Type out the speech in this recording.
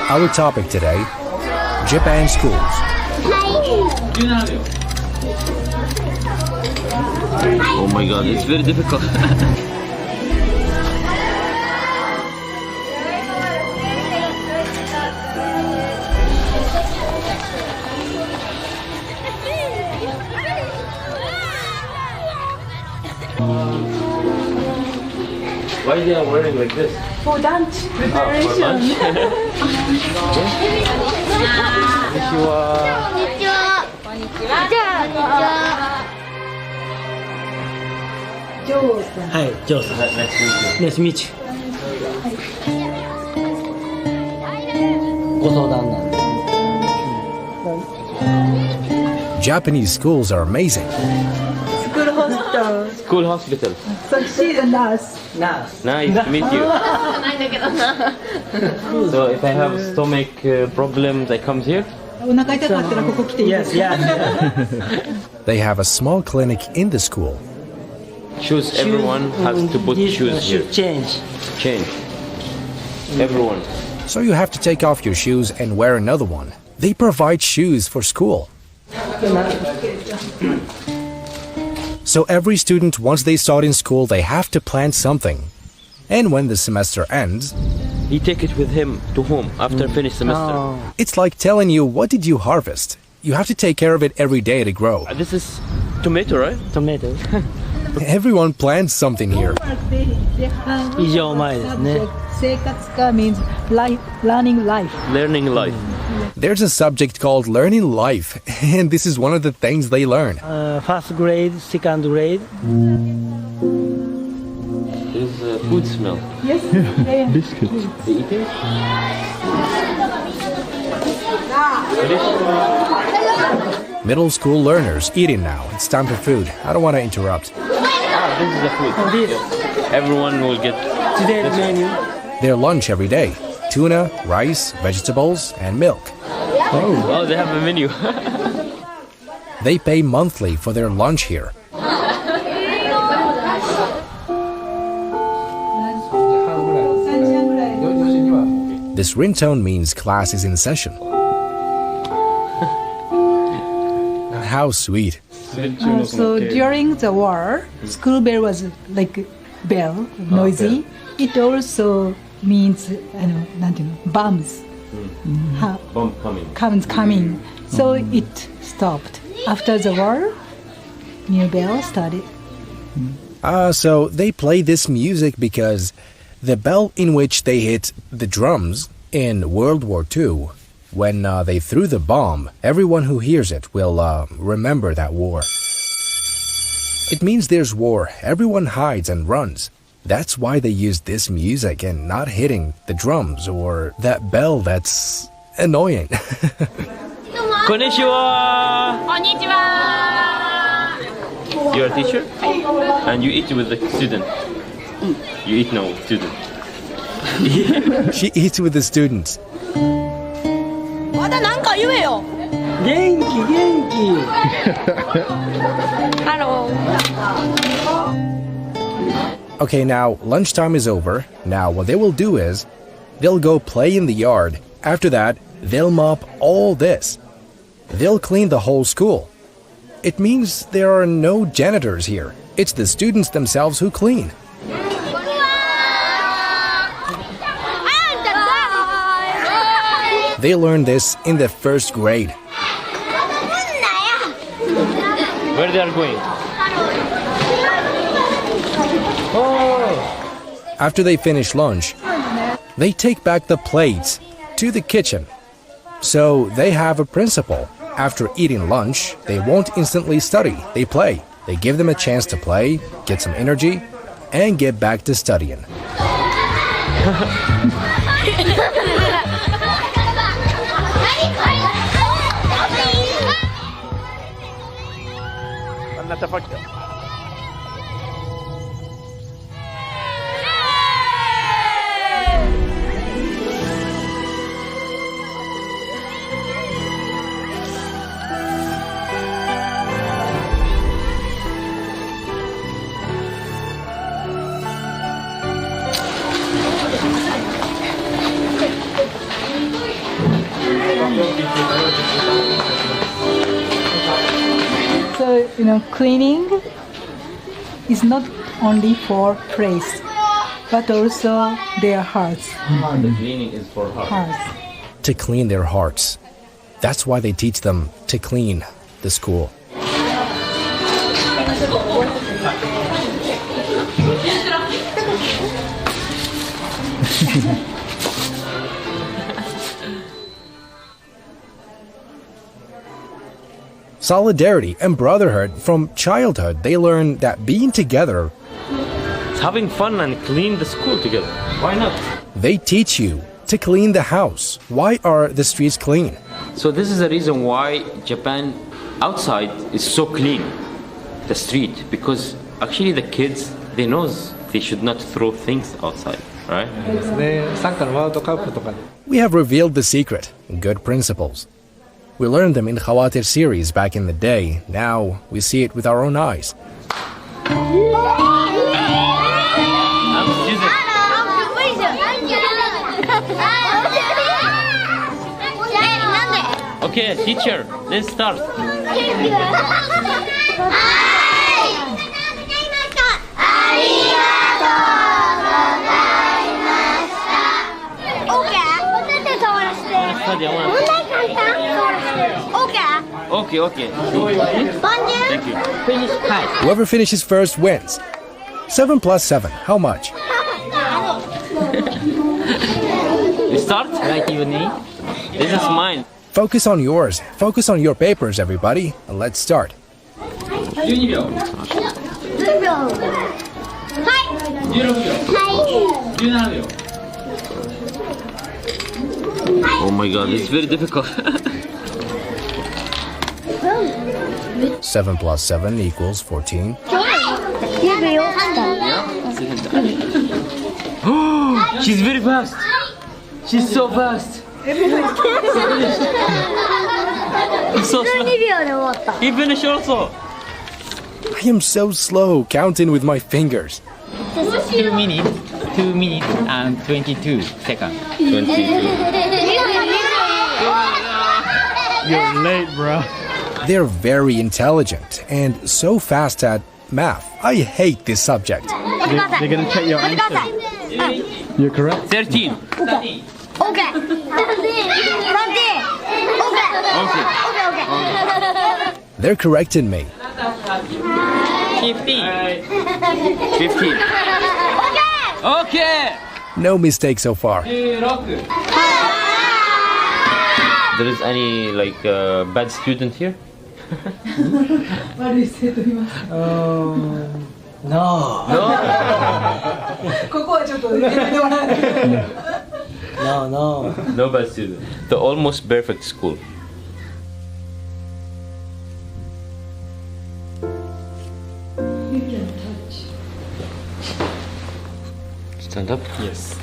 Our topic today, Japan schools. Oh my god, it's very difficult. Why they are wearing like this? For lunch preparation. For lunch? Hi, Joseph. Nice to meet you. Nice to meet you. ご相談なんで。 Japanese schools are amazing. School hospital. School hospital. So she's a nurse. Nurse. Nice to meet you. So if I have stomach problems, I come here? お腹痛かったらここ来ていいです Yes, か yes. They have a small clinic in the school. Shoes, everyone has to put shoes here. Change. Change. Everyone. So you have to take off your shoes and wear another one. They provide shoes for school. So every student, once they start in school, they have to plan something. And when the semester ends, He take it with him to home after finish semester. Oh. it's like telling you, what did you harvest? You have to take care of it every day to grow. This is tomato, right? Tomato. Everyone plans something here. 以上前ですね。生活科 means learning life. Learning life. There's a subject called learning life, and this is one of the things they learn. First grade, second grade. There's food smell. Yes. Biscuits. They eating? Middle school learners eating now. It's time for food. I don't want to interrupt. This is the food. This. Everyone will get Today's menu. Their lunch every day. Tuna, rice, vegetables, and milk. Oh, they have a menu. They pay monthly for their lunch here. This ringtone means class is in session. How sweet. So during the war, school bell was like bell, noisy. It also means bombs. Bomb coming. Coming. So it stopped. After the war, new bell started. So they play this music because the bell in which they hit the drums in World War II, when they threw the bomb, everyone who hears it will remember that war. It means there's war. Everyone hides and runs. That's why they use this music and not hitting the drums or that bell that's annoying. Konnichiwa! You're a teacher? And you eat with the student? You eat no student. She eats with the students. まだなんか言えよ。元気元気。Hello. Okay, now lunchtime is over. Now what they will do is they'll go play in the yard. After that, they'll mop all this. They'll clean the whole school. It means there are no janitors here. It's the students themselves who clean. They learned this in the first grade. Where they are going? After they finish lunch, they take back the plates to the kitchen. So they have a principle. After eating lunch, they won't instantly study. They play. They give them a chance to play, get some energy, and get back to studying. cleaning is not only for place, but also their hearts. The cleaning is for her. Hearts. To clean their hearts. That's why they teach them to clean the school. Solidarity and brotherhood from childhood. They learn that being together, Having fun and clean the school together. Why not? they teach you to clean the house. Why are the streets clean? So this is the reason why Japan outside is so clean, the street, because actually the kids, they know they should not throw things outside, right? ですね。サッカーのワールドカップとかで We have revealed the secret, good principles. We learned them in HaTTab series back in the day. Now we see it with our own eyes. Okay, teacher, let's start. Okay. Thank you. Whoever finishes first wins. 7 plus 7, how much? We start? Like you need? This is mine. Focus on yours. Focus on your papers, everybody. And let's start. 12秒。16秒。17秒。Oh my god, it's very difficult. 7 plus 7 equals 14. She's very fast. She's so fast. He's so slow. He finished also. I am so slow counting with my fingers. 2 minutes and 22 seconds. 22. You're late, bro. They're very intelligent and so fast at math. I hate this subject. They're gonna check your answer. You're correct. 13. Okay. They're correcting me. 15. 15. Okay. No mistake so far. There is any like bad student here? No. No. No bad student. The almost perfect school. Stand up? Yes.